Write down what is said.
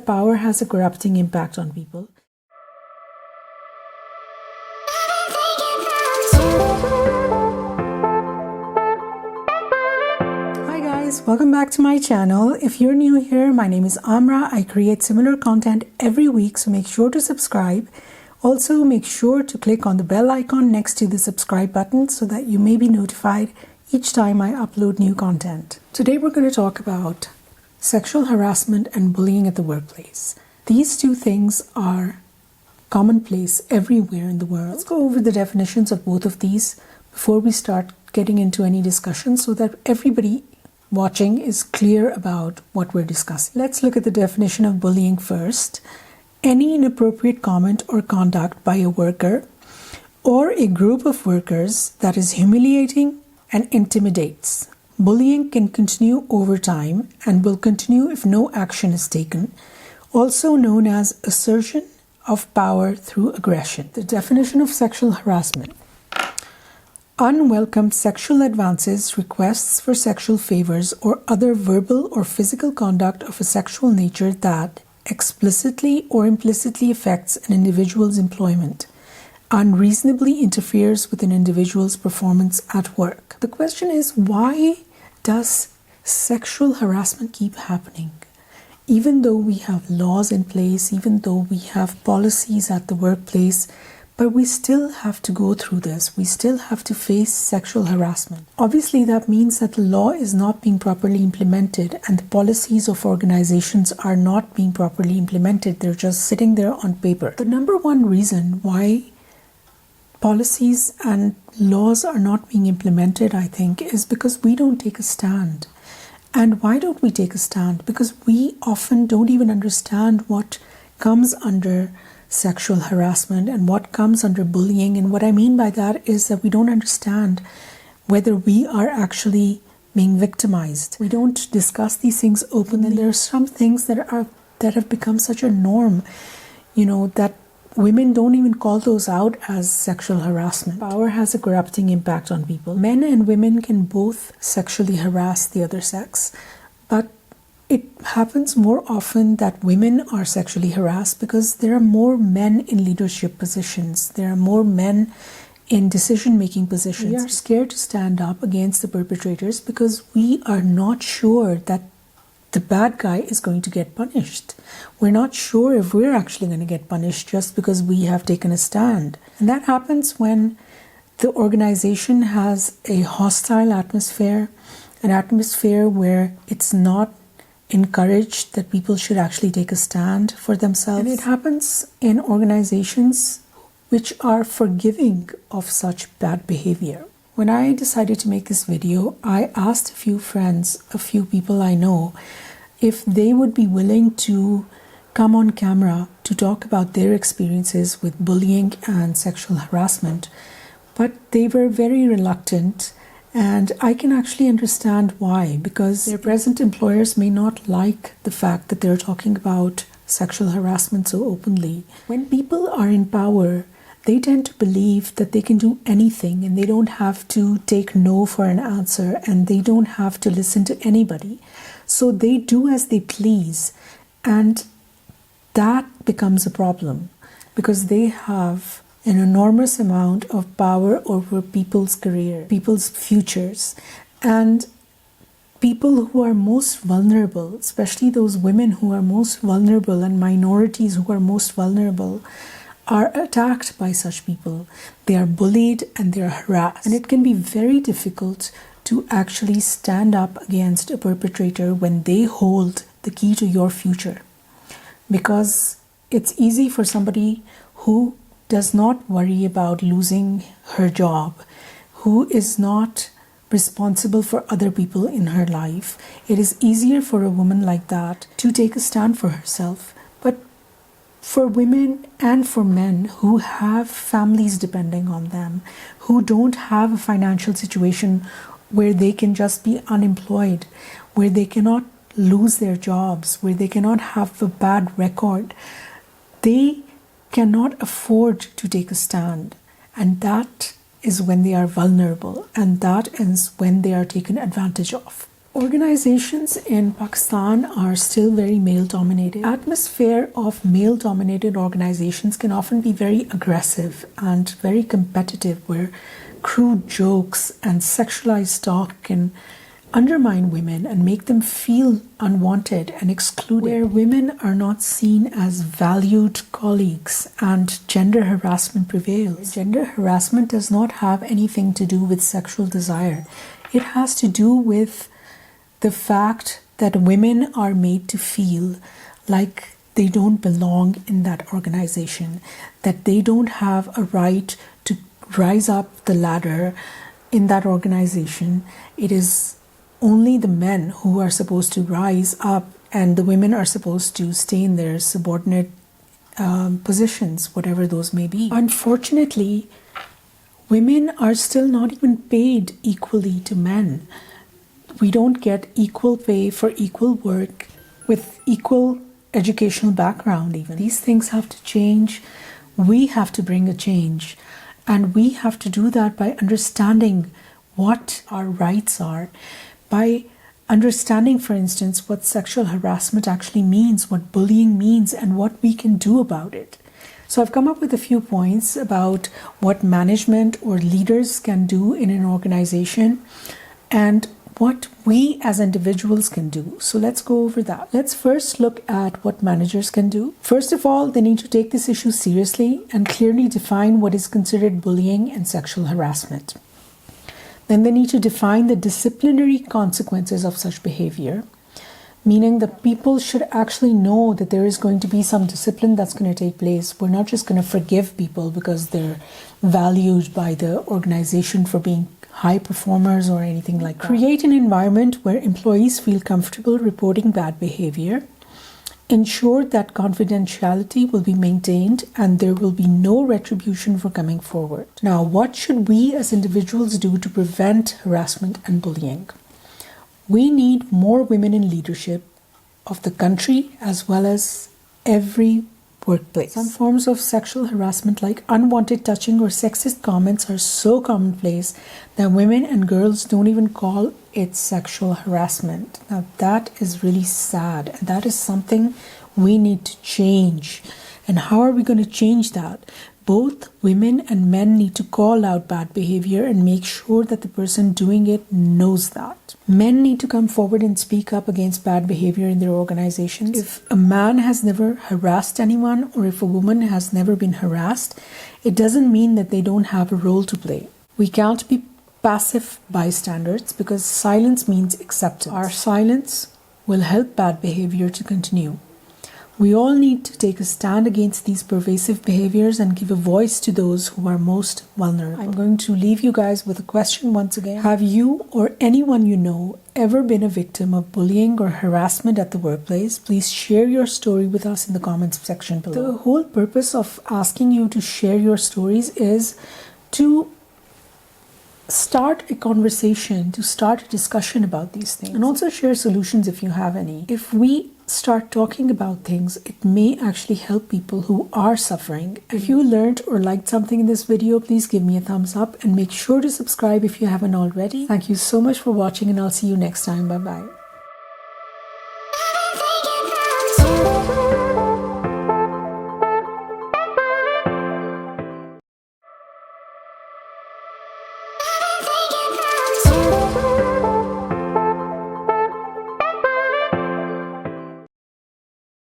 that power has a corrupting impact on people. Hi guys, welcome back to my channel. If you're new here, my name is Amra. I create similar content every week, so make sure to subscribe. Also, make sure to click on the bell icon next to the subscribe button so that you may be notified each time I upload new content. Today we're going to talk about sexual harassment and bullying at the workplace. These two things are commonplace everywhere in the world. Let's go over the definitions of both of these before we start getting into any discussion so that everybody watching is clear about what we're discussing. Let's look at the definition of bullying first. Any inappropriate comment or conduct by a worker or a group of workers that is humiliating and intimidates. Bullying can continue over time and will continue if no action is taken, also known as assertion of power through aggression. The definition of sexual harassment. Unwelcome sexual advances, requests for sexual favors, or other verbal or physical conduct of a sexual nature that explicitly or implicitly affects an individual's employment, unreasonably interferes with an individual's performance at work. The question is, why does sexual harassment keep happening? Even though we have laws in place, even though we have policies at the workplace, but we still have to go through this. We still have to face sexual harassment. Obviously, that means that the law is not being properly implemented and the policies of organizations are not being properly implemented. They're just sitting there on paper. The number one reason why policies and laws are not being implemented, I think, is because we don't take a stand. And why don't we take a stand? Because we often don't even understand what comes under sexual harassment and what comes under bullying. And what I mean by that is that we don't understand whether we are actually being victimized. We don't discuss these things openly. There are some things that have become such a norm, that women don't even call those out as sexual harassment. Power has a corrupting impact on people. Men and women can both sexually harass the other sex, but it happens more often that women are sexually harassed because there are more men in leadership positions. There are more men in decision-making positions. We are scared to stand up against the perpetrators because we are not sure that the bad guy is going to get punished. We're not sure if we're actually going to get punished just because we have taken a stand. And that happens when the organization has a hostile atmosphere, an atmosphere where it's not encouraged that people should actually take a stand for themselves. And it happens in organizations which are forgiving of such bad behavior. When I decided to make this video, I asked a few friends, a few people I know, if they would be willing to come on camera to talk about their experiences with bullying and sexual harassment. But they were very reluctant, and I can actually understand why, because their present employers may not like the fact that they're talking about sexual harassment so openly. When people are in power, they tend to believe that they can do anything and they don't have to take no for an answer and they don't have to listen to anybody. So they do as they please, and that becomes a problem because they have an enormous amount of power over people's career, people's futures, and people who are most vulnerable, especially those women who are most vulnerable and minorities who are most vulnerable, are attacked by such people. They are bullied and they are harassed. And it can be very difficult to actually stand up against a perpetrator when they hold the key to your future. Because it's easy for somebody who does not worry about losing her job, who is not responsible for other people in her life. It is easier for a woman like that to take a stand for herself. But for women and for men who have families depending on them, who don't have a financial situation where they can just be unemployed, where they cannot lose their jobs, where they cannot have a bad record, they cannot afford to take a stand. And that is when they are vulnerable, and that is when they are taken advantage of. Organizations in Pakistan are still very male-dominated. Atmosphere of male-dominated organizations can often be very aggressive and very competitive, where crude jokes and sexualized talk can undermine women and make them feel unwanted and excluded, where women are not seen as valued colleagues and gender harassment prevails. Gender harassment does not have anything to do with sexual desire. It has to do with the fact that women are made to feel like they don't belong in that organization, that they don't have a right to rise up the ladder in that organization. It is only the men who are supposed to rise up, and the women are supposed to stay in their subordinate positions, whatever those may be. Unfortunately, women are still not even paid equally to men. We don't get equal pay for equal work with equal educational background even. These things have to change. We have to bring a change. And we have to do that by understanding what our rights are, by understanding, for instance, what sexual harassment actually means, what bullying means, and what we can do about it. So I've come up with a few points about what management or leaders can do in an organization and what we as individuals can do. So let's go over that. Let's first look at what managers can do. First of all, they need to take this issue seriously and clearly define what is considered bullying and sexual harassment. Then they need to define the disciplinary consequences of such behavior, meaning that people should actually know that there is going to be some discipline that's going to take place. We're not just going to forgive people because they're valued by the organization for being high performers or anything like that. Create an environment where employees feel comfortable reporting bad behavior. Ensure that confidentiality will be maintained and there will be no retribution for coming forward. Now, what should we as individuals do to prevent harassment and bullying? We need more women in leadership of the country as well as every workplace. Some forms of sexual harassment like unwanted touching or sexist comments are so commonplace that women and girls don't even call it sexual harassment. Now that is really sad, and that is something we need to change. And how are we going to change that? Both women and men need to call out bad behavior and make sure that the person doing it knows that. Men need to come forward and speak up against bad behavior in their organizations. If a man has never harassed anyone, or if a woman has never been harassed, it doesn't mean that they don't have a role to play. We can't be passive bystanders because silence means acceptance. Our silence will help bad behavior to continue. We all need to take a stand against these pervasive behaviors and give a voice to those who are most vulnerable. I'm going to leave you guys with a question once again. Have you or anyone you know ever been a victim of bullying or harassment at the workplace? Please share your story with us in the comments section below. The whole purpose of asking you to share your stories is to start a conversation, to start a discussion about these things, and also share solutions if you have any. If we start talking about things, it may actually help people who are suffering. If you learned or liked something in this video, please give me a thumbs up and make sure to subscribe if you haven't already. Thank you so much for watching, and I'll see you next time. Bye bye.